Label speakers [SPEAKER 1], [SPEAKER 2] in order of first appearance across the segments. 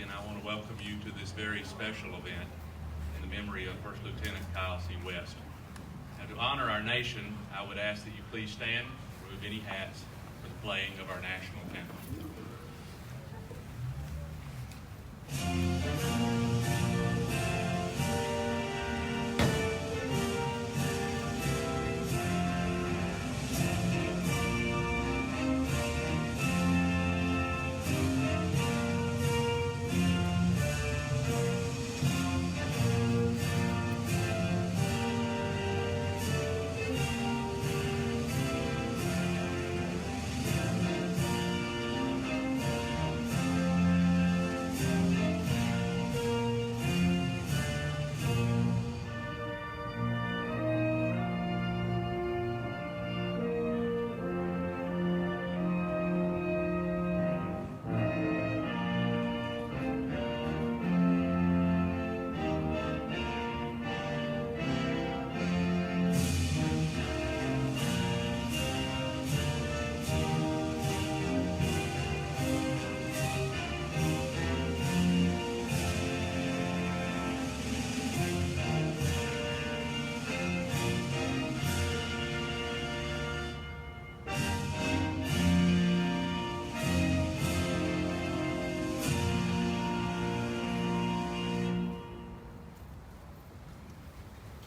[SPEAKER 1] and I want to welcome you to this very special event in the memory of First Lieutenant Kyle C. West. Now, to honor our nation, I would ask that you please stand, remove any hats for the playing of our national anthem.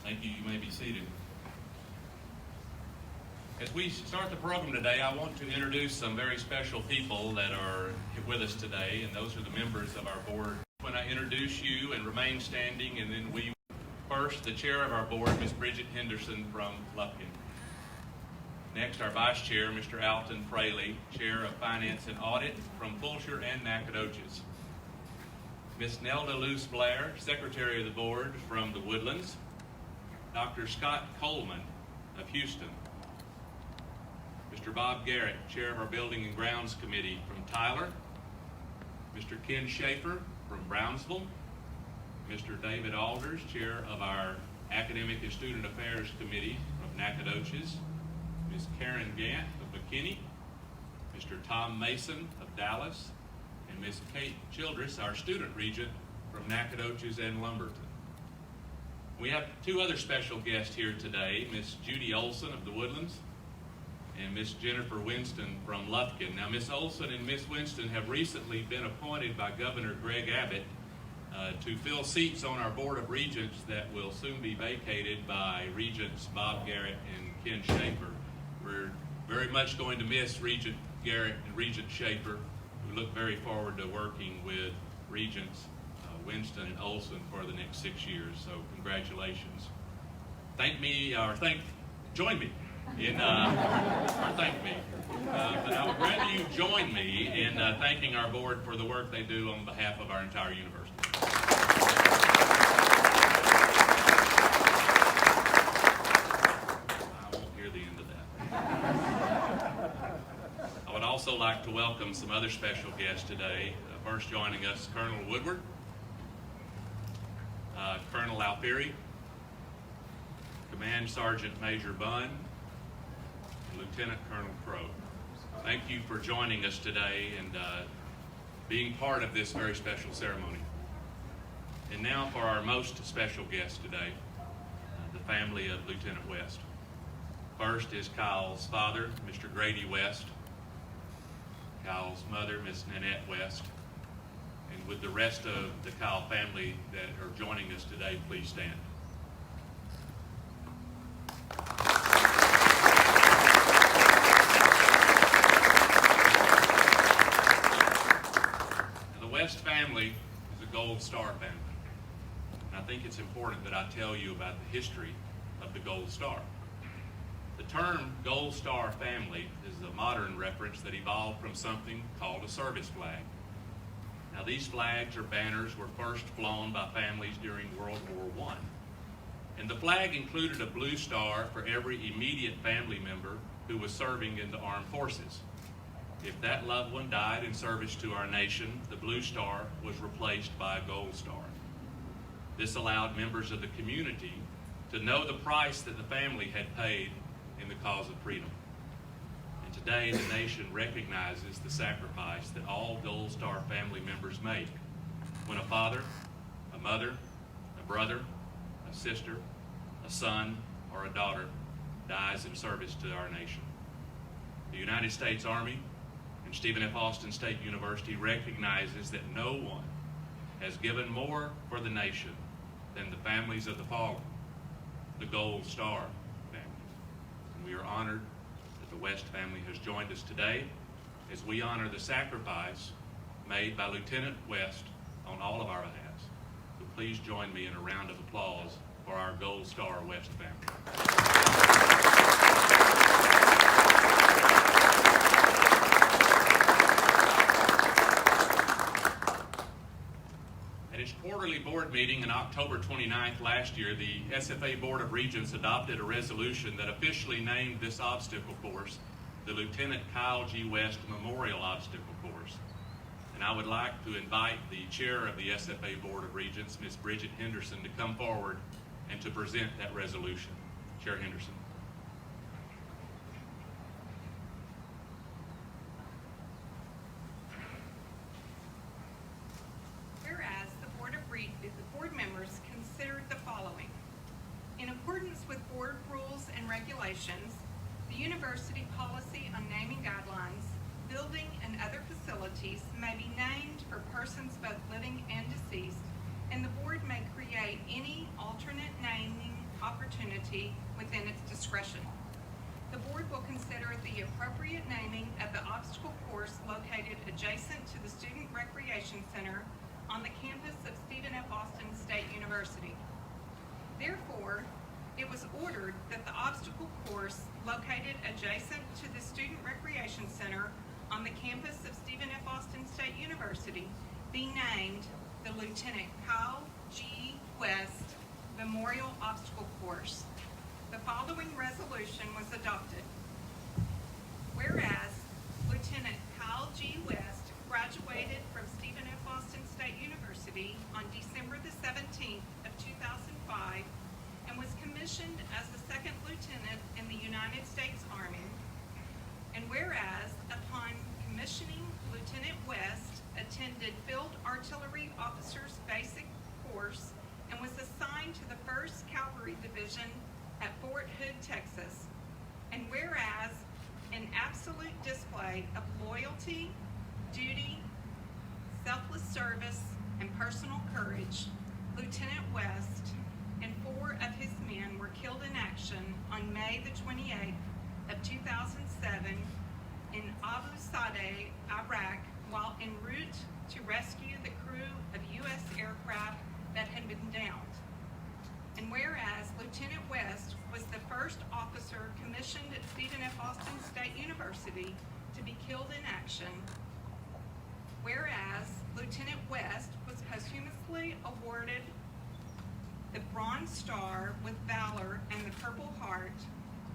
[SPEAKER 1] Thank you. You may be seated. As we start the program today, I want to introduce some very special people that are with us today, and those are the members of our board. When I introduce you, and remain standing, and then we first, the chair of our board, Ms. Bridget Henderson from Lufkin. Next, our vice chair, Mr. Alton Fraley, chair of Finance and Audit from Fulshire and Nacogdoches. Ms. Nelda Luce Blair, secretary of the board from the Woodlands. Dr. Scott Coleman of Houston. Mr. Bob Garrett, chair of our Building and Grounds Committee from Tyler. Mr. Ken Schaefer from Brownsville. Mr. David Alders, chair of our Academic and Student Affairs Committee from Nacogdoches. Ms. Karen Gant of McKinney. Mr. Tom Mason of Dallas. And Ms. Kate Childress, our student regent from Nacogdoches and Lumberton. We have two other special guests here today, Miss Judy Olson of the Woodlands and Miss Jennifer Winston from Lufkin. Now, Miss Olson and Miss Winston have recently been appointed by Governor Greg Abbott to fill seats on our Board of Regents that will soon be vacated by Regents Bob Garrett and Ken Schaefer. We're very much going to miss Regent Garrett and Regent Schaefer. We look very forward to working with Regents Winston and Olson for the next 6 years, so congratulations. Join me in, or thank me. But I would rather you join me in thanking our board for the work they do on behalf of our entire university. I won't hear the end of that. I would also like to welcome some other special guests today. First joining us, Colonel Woodward, Colonel Alfieri, Command Sergeant Major Bunn, and Lieutenant Colonel Crow. Thank you for joining us today and being part of this very special ceremony. And now for our most special guest today, the family of Lieutenant West. First is Kyle's father, Mr. Grady West, Kyle's mother, Miss Nanette West, and with the rest of the Kyle family that are joining us today, please stand. Now, the West family is a Gold Star family. And I think it's important that I tell you about the history of the Gold Star. The term Gold Star family is a modern reference that evolved from something called a service flag. Now, these flags or banners were first flown by families during World War I. And the flag included a blue star for every immediate family member who was serving in the armed forces. If that loved one died in service to our nation, the blue star was replaced by a gold star. This allowed members of the community to know the price that the family had paid in the cause of freedom. And today, the nation recognizes the sacrifice that all Gold Star family members make when a father, a mother, a brother, a sister, a son, or a daughter dies in service to our nation. The United States Army and Stephen F. Austin State University recognizes that no one has given more for the nation than the families of the fallen, the Gold Star family. And we are honored that the West family has joined us today as we honor the sacrifice made by Lieutenant West on all of our behalves. So please join me in a round of applause for our Gold Star West family. At its quarterly board meeting on October 29th last year, the SFA Board of Regents adopted a resolution that officially named this obstacle course the Lieutenant Kile G. West Memorial Obstacle Course. And I would like to invite the chair of the SFA Board of Regents, Ms. Bridget Henderson, to come forward and to present that resolution. Chair Henderson.
[SPEAKER 2] Whereas the board members considered the following. In accordance with board rules and regulations, the university policy on naming guidelines, building and other facilities may be named for persons both living and deceased, and the board may create any alternate naming opportunity within its discretion. The board will consider the appropriate naming of the obstacle course located adjacent to the Student Recreation Center on the campus of Stephen F. Austin State University. Therefore, it was ordered that the obstacle course located adjacent to the Student Recreation Center on the campus of Stephen F. Austin State University be named the Lieutenant Kile G. West Memorial Obstacle Course. The following resolution was adopted. Whereas Lieutenant Kile G. West graduated from Stephen F. Austin State University on December the 17th of 2005 and was commissioned as the second lieutenant in the United States Army. And whereas upon commissioning, Lieutenant West attended Field Artillery Officers Basic Course and was assigned to the 1st Cavalry Division at Fort Hood, Texas. And whereas an absolute display of loyalty, duty, selfless service, and personal courage, Lieutenant West and 4 of his men were killed in action on May the 28th of 2007 in Abu Sadeh, Iraq, while en route to rescue the crew of U.S. aircraft that had been downed. And whereas Lieutenant West was the first officer commissioned at Stephen F. Austin State University to be killed in action, whereas Lieutenant West was posthumously awarded the Bronze Star with Valor and the Purple Heart,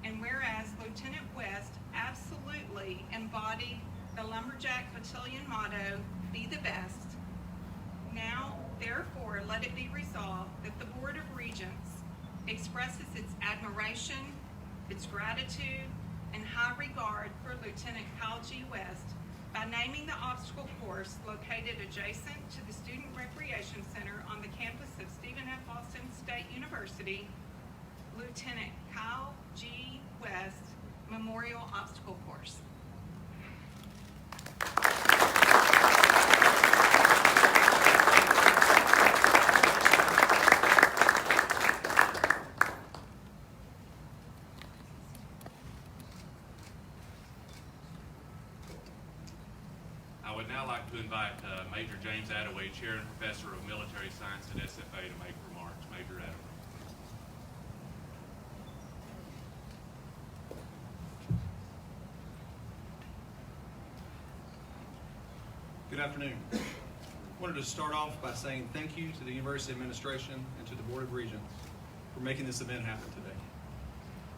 [SPEAKER 2] and whereas Lieutenant West absolutely embodied the Lumberjack Battalion motto, "Be the best," now, therefore, let it be resolved that the Board of Regents expresses its admiration, its gratitude, and high regard for Lieutenant Kile G. West by naming the obstacle course located adjacent to the Student Recreation Center on the campus of Stephen F. Austin State University, Lieutenant Kile G. West Memorial Obstacle Course.
[SPEAKER 1] I would now like to invite Major James Attaway, Chair and Professor of Military Science at SFA, to make remarks. Major Attaway.
[SPEAKER 3] Good afternoon. I wanted to start off by saying thank you to the University Administration and to the Board of Regents for making this event happen today.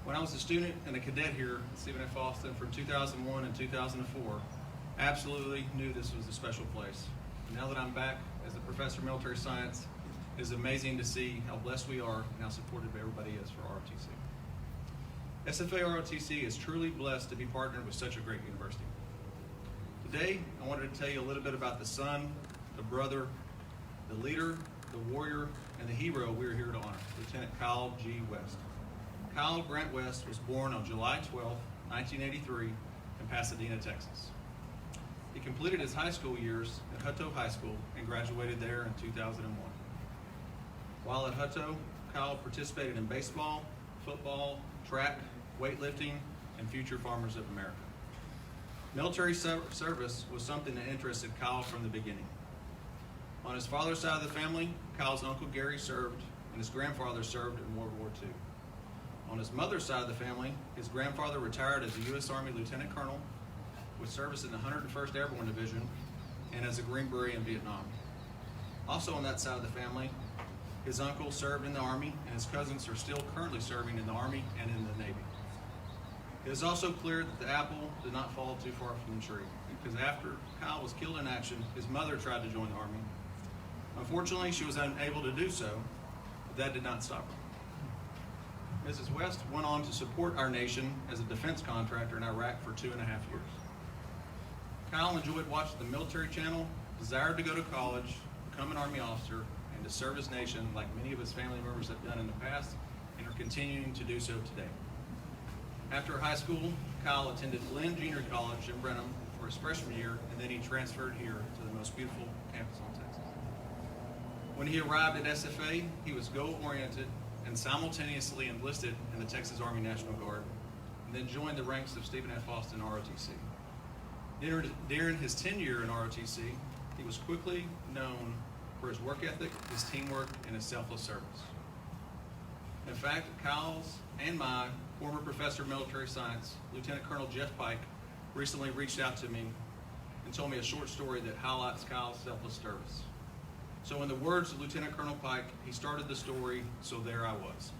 [SPEAKER 3] When I was a student and a cadet here at Stephen F. Austin from 2001 and 2004, I absolutely knew this was a special place. And now that I'm back as a professor of military science, it is amazing to see how blessed we are and how supportive everybody is for ROTC. SFA ROTC is truly blessed to be partnered with such a great university. Today, I wanted to tell you a little bit about the son, the brother, the leader, the warrior, and the hero we are here to honor, Lieutenant Kile G. West. Kyle Grant West was born on July 12, 1983 in Pasadena, Texas. He completed his high school years at Hutto High School and graduated there in 2001. While at Hutto, Kyle participated in baseball, football, track, weightlifting, and Future Farmers of America. Military service was something that interested Kyle from the beginning. On his father's side of the family, Kyle's uncle Gary served, and his grandfather served in World War II. On his mother's side of the family, his grandfather retired as a U.S. Army Lieutenant Colonel with service in the 101st Airborne Division and as a Green Beret in Vietnam. Also on that side of the family, his uncle served in the Army, and his cousins are still currently serving in the Army and in the Navy. It is also clear that the apple did not fall too far from the tree, because after Kyle was killed in action, his mother tried to join the Army. Unfortunately, she was unable to do so, but that did not stop her. Mrs. West went on to support our nation as a defense contractor in Iraq for 2.5 years. Kyle enjoyed watching the military channel, desired to go to college, become an Army officer, and to serve his nation like many of his family members have done in the past and are continuing to do so today. After high school, Kyle attended Glenn Junior College in Brenham for his freshman year, and then he transferred here to the most beautiful campus on Texas. When he arrived at SFA, he was goal-oriented and simultaneously enlisted in the Texas Army National Guard, and then joined the ranks of Stephen F. Austin ROTC. During his tenure in ROTC, he was quickly known for his work ethic, his teamwork, and his selfless service. In fact, Kyle's and my former professor of military science, Lieutenant Colonel Jeff Pike, recently reached out to me and told me a short story that highlights Kyle's selfless service. So in the words of Lieutenant Colonel Pike, he started the story, "So there I was."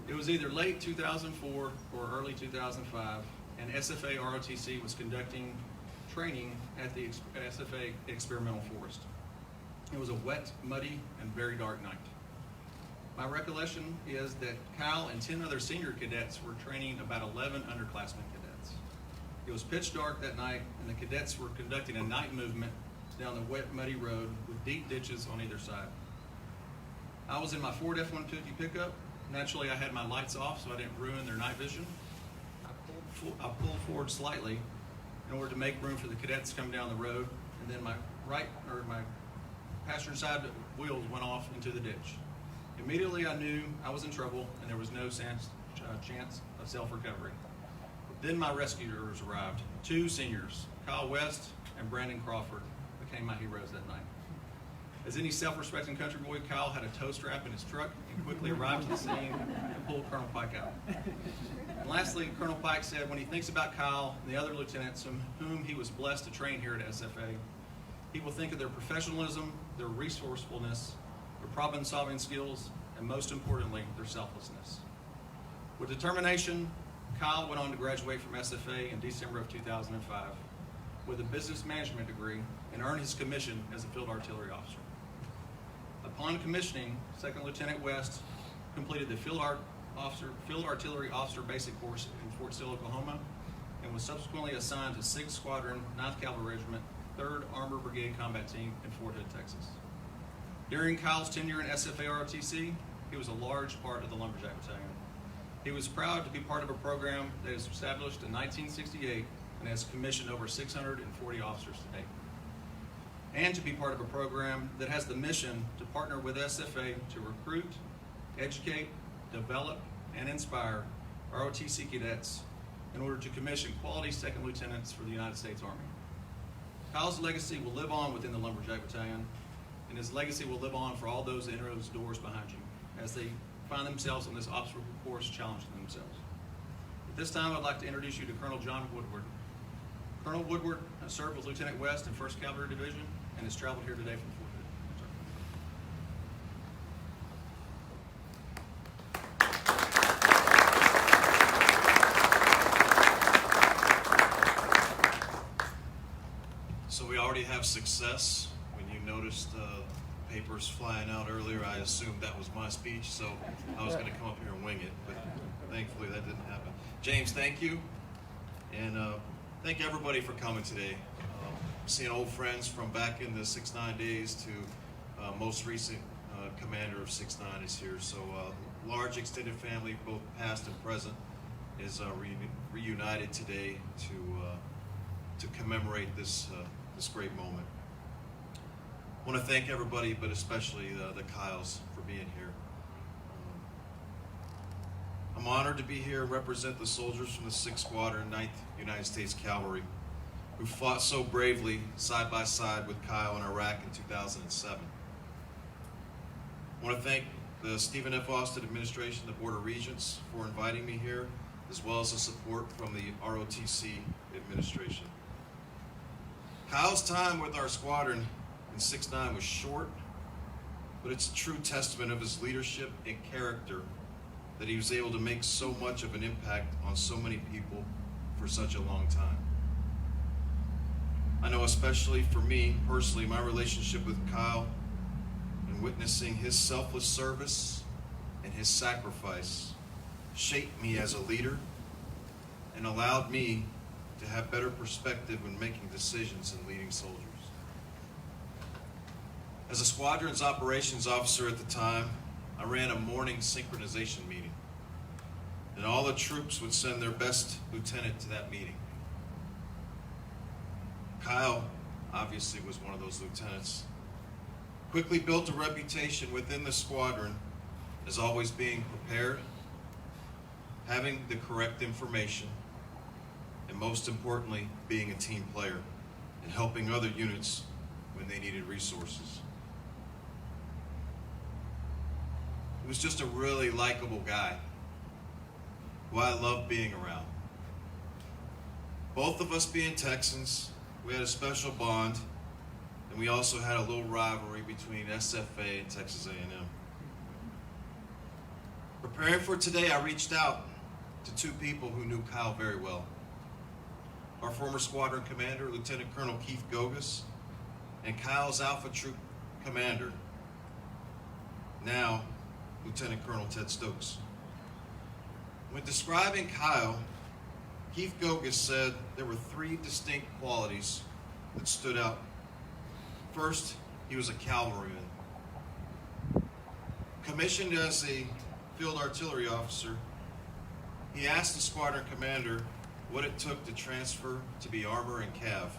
[SPEAKER 3] It was either late 2004 or early 2005, and SFA ROTC was conducting training at the SFA Experimental Forest. It was a wet, muddy, and very dark night. My recollection is that Kyle and 10 other senior cadets were training about 11 underclassmen cadets. It was pitch dark that night, and the cadets were conducting a night movement down the wet, muddy road with deep ditches on either side. I was in my Ford F-150 pickup. Naturally, I had my lights off so I didn't ruin their night vision. I pulled forward slightly in order to make room for the cadets to come down the road, and then my passenger side wheels went off into the ditch. Immediately, I knew I was in trouble, and there was no chance of self-recovery. Then my rescuers arrived. 2 seniors, Kyle West and Brandon Crawford, became my heroes that night. As any self-respecting country boy, Kyle had a tow strap in his truck and quickly arrived to the scene and pulled Colonel Pike out. And lastly, Colonel Pike said when he thinks about Kyle and the other lieutenants whom he was blessed to train here at SFA, he will think of their professionalism, their resourcefulness, their problem-solving skills, and most importantly, their selflessness. With determination, Kyle went on to graduate from SFA in December of 2005 with a business management degree and earned his commission as a field artillery officer. Upon commissioning, 2nd Lieutenant West completed the field artillery officer basic course in Fort Sill, Oklahoma, and was subsequently assigned to 6th Squadron, 9th Cavalry Regiment, 3rd Armored Brigade Combat Team in Fort Hood, Texas. During Kyle's tenure in SFA ROTC, he was a large part of the Lumberjack Battalion. He was proud to be part of a program that was established in 1968 and has commissioned over 640 officers to date, and to be part of a program that has the mission to partner with SFA to recruit, educate, develop, and inspire ROTC cadets in order to commission quality 2nd lieutenants for the United States Army. Kyle's legacy will live on within the Lumberjack Battalion, and his legacy will live on for all those that enter those doors behind you as they find themselves on this obstacle course challenging themselves. At this time, I'd like to introduce you to Colonel John Woodward. Colonel Woodward has served with Lieutenant West in 1st Cavalry Division and has traveled here today from Fort Hood.
[SPEAKER 4] So we already have success. When you noticed papers flying out earlier, I assumed that was my speech, so I was going to come up here and wing it, but thankfully that didn't happen. James, thank you, and thank everybody for coming today. Seeing old friends from back in the 6-9 days to most recent commander of 6'9" is here. So large extended family, both past and present, is reunited today to commemorate this great moment. I want to thank everybody, but especially the Kiles, for being here. I'm honored to be here and represent the soldiers from the 6th Squadron, 9th United States Cavalry, who fought so bravely side by side with Kyle in Iraq in 2007. I want to thank the Stephen F. Austin administration, the Board of Regents, for inviting me here, as well as the support from the ROTC administration. Kyle's time with our squadron in 6'9" was short, but it's a true testament of his leadership and character that he was able to make so much of an impact on so many people for such a long time. I know especially for me personally, my relationship with Kyle and witnessing his selfless service and his sacrifice shaped me as a leader and allowed me to have better perspective when making decisions and leading soldiers. As a squadron's operations officer at the time, I ran a morning synchronization meeting, and all the troops would send their best lieutenant to that meeting. Kyle obviously was one of those lieutenants. Quickly built a reputation within the squadron as always being prepared, having the correct information, and most importantly, being a team player and helping other units when they needed resources. He was just a really likable guy who I loved being around. Both of us being Texans, we had a special bond, and we also had a little rivalry between SFA and Texas A&M. Preparing for today, I reached out to two people who knew Kyle very well. Our former squadron commander, Lieutenant Colonel Keith Gogas, and Kyle's Alpha Troop commander, now Lieutenant Colonel Ted Stokes. When describing Kyle, Keith Gogas said there were three distinct qualities that stood out. First, he was a cavalryman. Commissioned as a field artillery officer, he asked the squadron commander what it took to transfer to be armor and cav,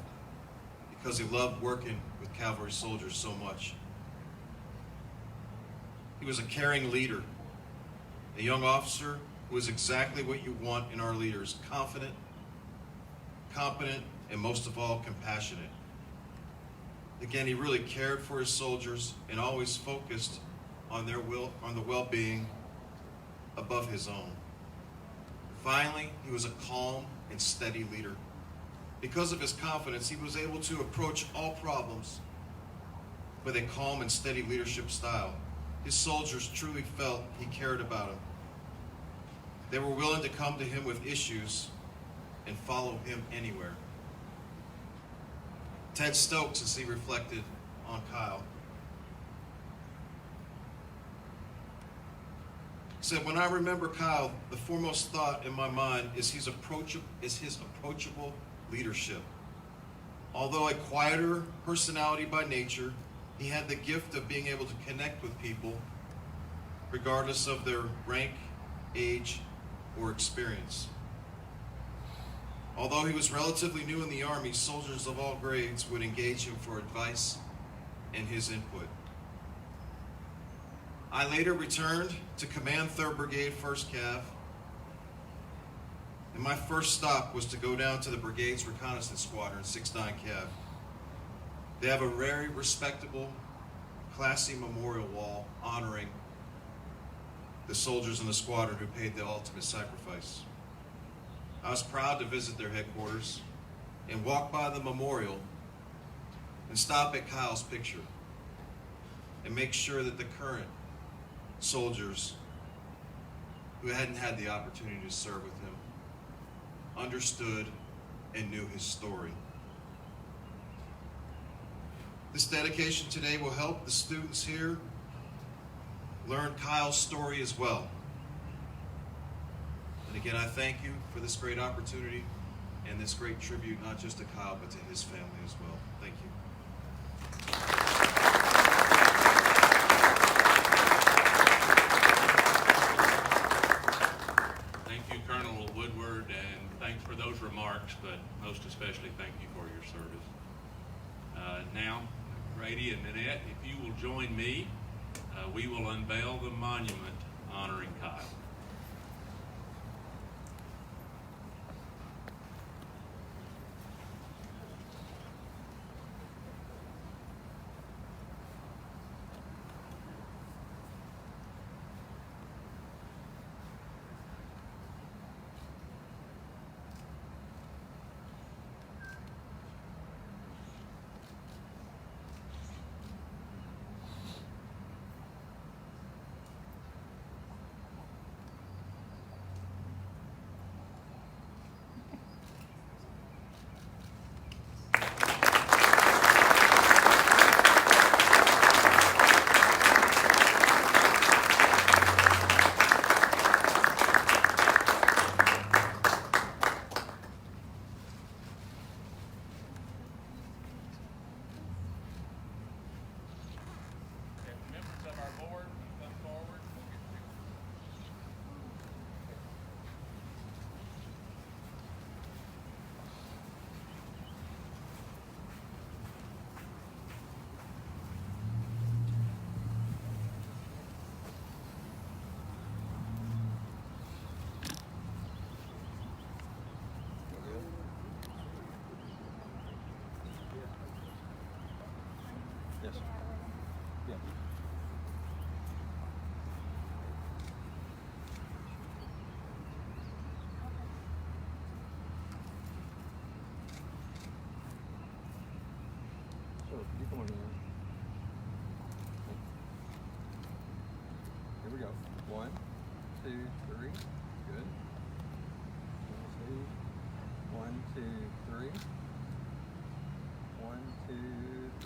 [SPEAKER 4] because he loved working with cavalry soldiers so much. He was a caring leader, a young officer who was exactly what you want in our leaders: confident, competent, and most of all, compassionate. Again, he really cared for his soldiers and always focused on the well-being above his own. Finally, he was a calm and steady leader. Because of his confidence, he was able to approach all problems with a calm and steady leadership style. His soldiers truly felt he cared about them. They were willing to come to him with issues and follow him anywhere. Ted Stokes, as he reflected on Kyle, said, "When I remember Kyle, the foremost thought in my mind is his approachable leadership. Although a quieter personality by nature, he had the gift of being able to connect with people regardless of their rank, age, or experience. Although he was relatively new in the Army, soldiers of all grades would engage him for advice and his input." I later returned to command 3rd Brigade 1st Cav, and my first stop was to go down to the brigade's reconnaissance squadron, 6'9" Cav. They have a very respectable, classy memorial wall honoring the soldiers in the squadron who paid the ultimate sacrifice. I was proud to visit their headquarters and walk by the memorial and stop at Kyle's picture and make sure that the current soldiers who hadn't had the opportunity to serve with him understood and knew his story. This dedication today will help the students here learn Kyle's story as well. And again, I thank you for this great opportunity and this great tribute, not just to Kyle, but to his family as well. Thank you.
[SPEAKER 1] and Nanette, if you will join me, we will unveil the monument honoring Kyle.
[SPEAKER 5] Yes. Yeah. So, you come on in. Here we go. 1, 2, 3. Good. 1, 2, 3. 1, 2,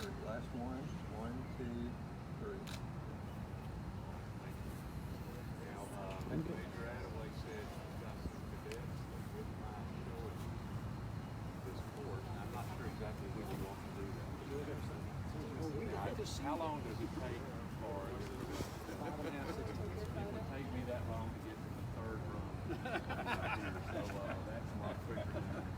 [SPEAKER 5] 3. Last one. 1, 2, 3.
[SPEAKER 6] Major Attaway said you got some cadets that wouldn't mind showing this course. I'm not sure exactly when you want to do that. How long does it take for it would take me that long to get to the third run. So that's a lot quicker than that.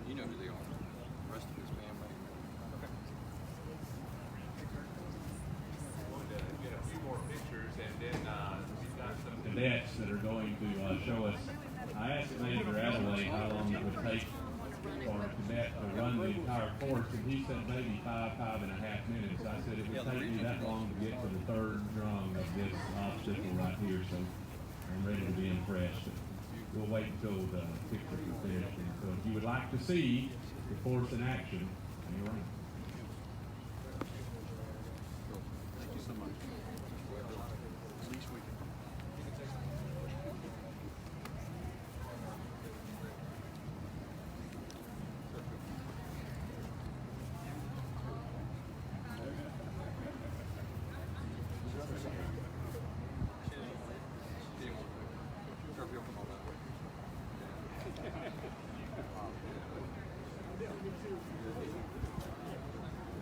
[SPEAKER 5] You know who they are. The rest of his family.
[SPEAKER 1] Going to get a few more pictures, and then we've got some cadets that are going to show us. I asked Major Attaway how long it would take for a cadet to run the entire course, and he said maybe 5.5 minutes. I said it would take me that long to get to the third rung of this obstacle right here, so I'm ready to be impressed. We'll wait until the pictures are finished. And so if you would like to see the course in action, hang around.
[SPEAKER 5] Thank you so much. At least we can.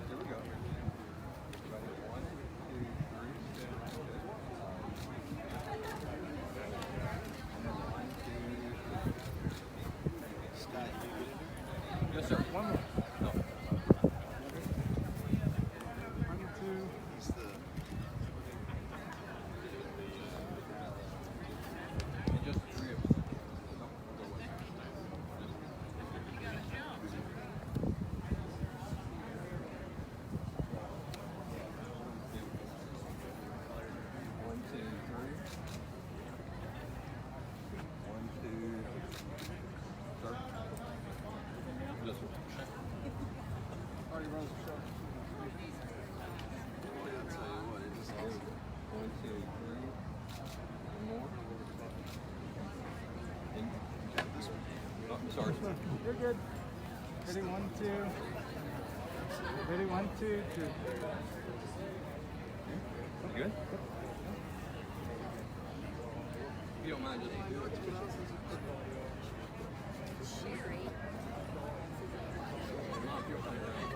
[SPEAKER 5] Here we go. Ready? 1, 2, 3. Yes, sir. One more. No. 1, 2.
[SPEAKER 4] He's the
[SPEAKER 5] And just 3 of us. No, we'll go with that. One, two, three. 1, 2. Sir. This one. Already runs the show.
[SPEAKER 4] boy, I tell you what, it is awesome.
[SPEAKER 5] 1, 2, 3. One more. And this one. Oh, sorry.
[SPEAKER 7] You're good. Ready, 1, 2. Ready, 1, 2, 3.
[SPEAKER 5] You good? If you don't mind, just do it. Mom, if you'll come around.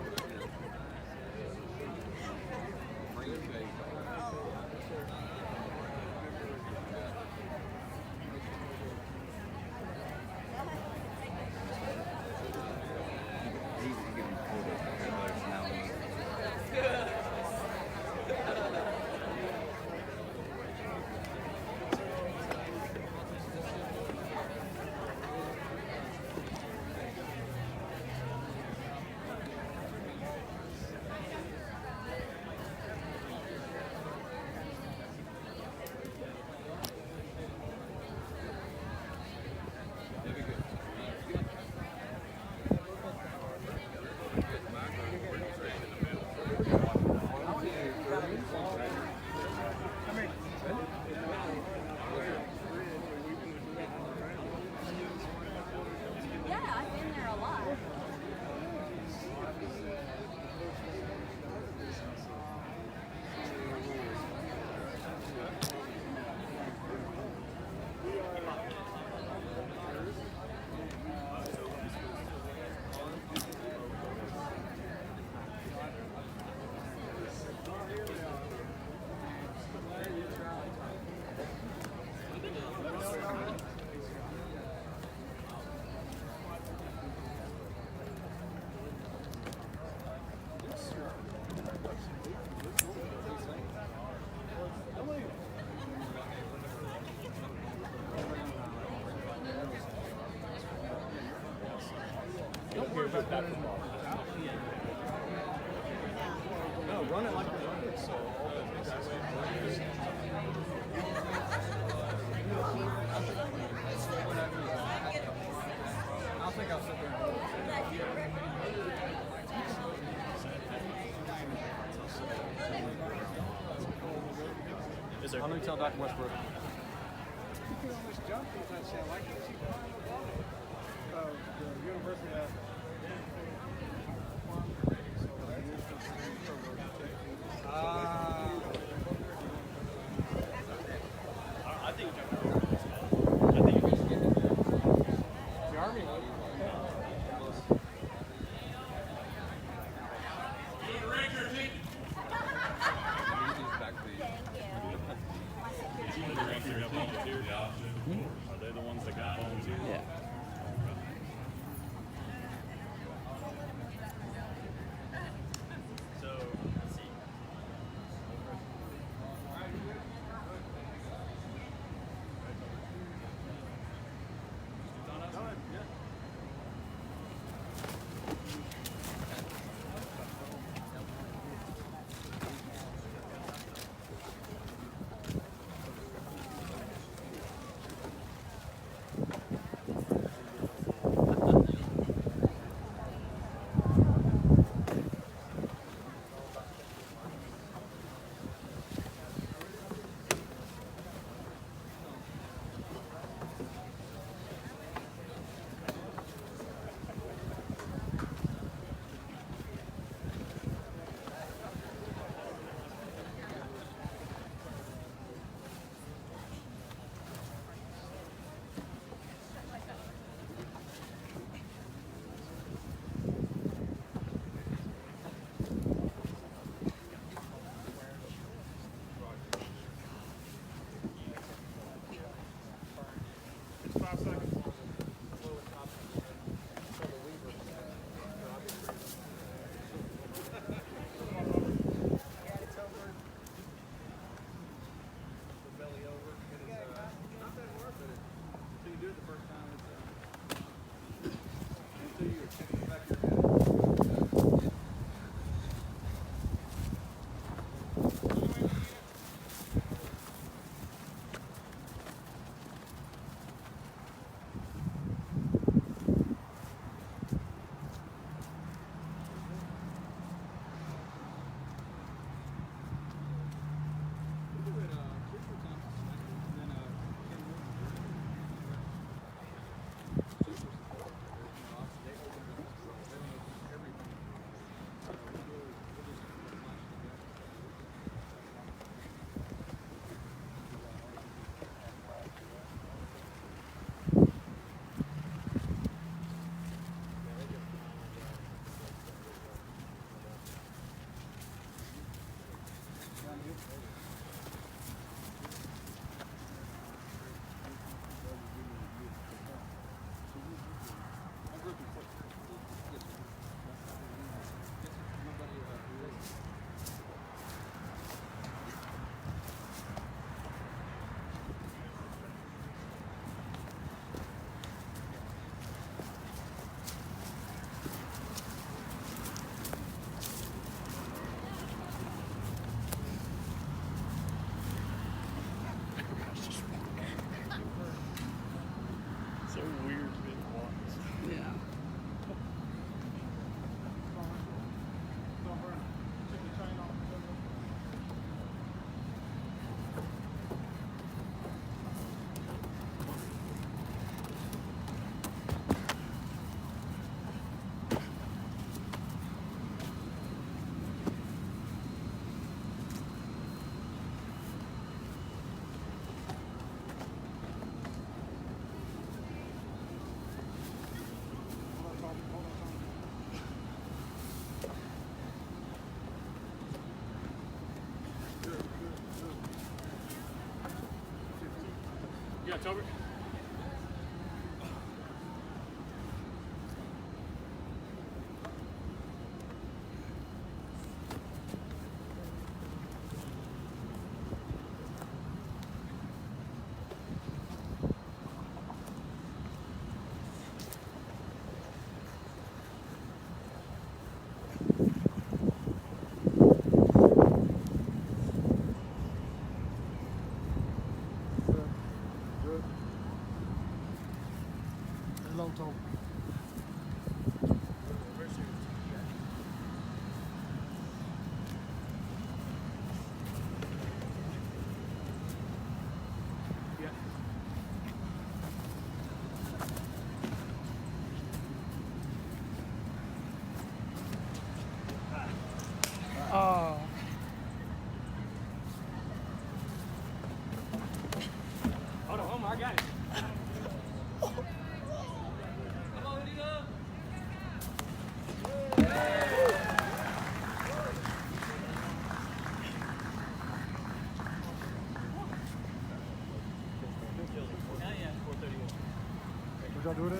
[SPEAKER 7] I think I'll sit there.
[SPEAKER 8] Is there?
[SPEAKER 7] Let me tell Dr. Westbrook. The University of
[SPEAKER 8] I think. I think.
[SPEAKER 7] the Army.
[SPEAKER 8] Are they the ones that got volunteered?
[SPEAKER 9] Yeah.
[SPEAKER 8] So, let's see. So weird being watched.
[SPEAKER 9] Yeah.
[SPEAKER 8] Yeah, Toby.
[SPEAKER 7] y'all do it?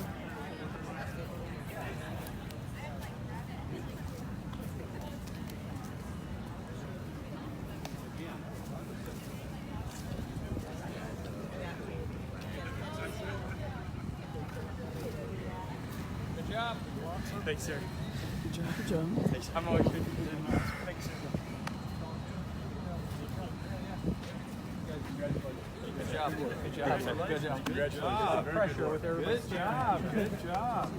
[SPEAKER 8] Good job. Thanks, sir.
[SPEAKER 7] Good job, good job.
[SPEAKER 8] Thanks. I'm always good. Thanks, sir. Good job. Good job. Good job. Congratulations.
[SPEAKER 7] Pressure with everybody. Good job, good job.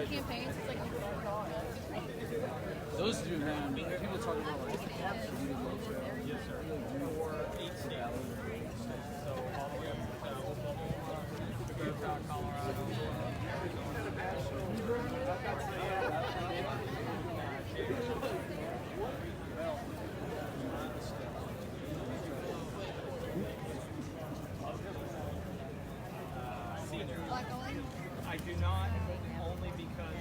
[SPEAKER 9] Campaigns, it's like
[SPEAKER 7] Those do, man. People talk about like,
[SPEAKER 8] Yes, sir. For 8 states. So all the way up to Oklahoma, Utah, Colorado. Senior.
[SPEAKER 9] black only.
[SPEAKER 8] I do not, only because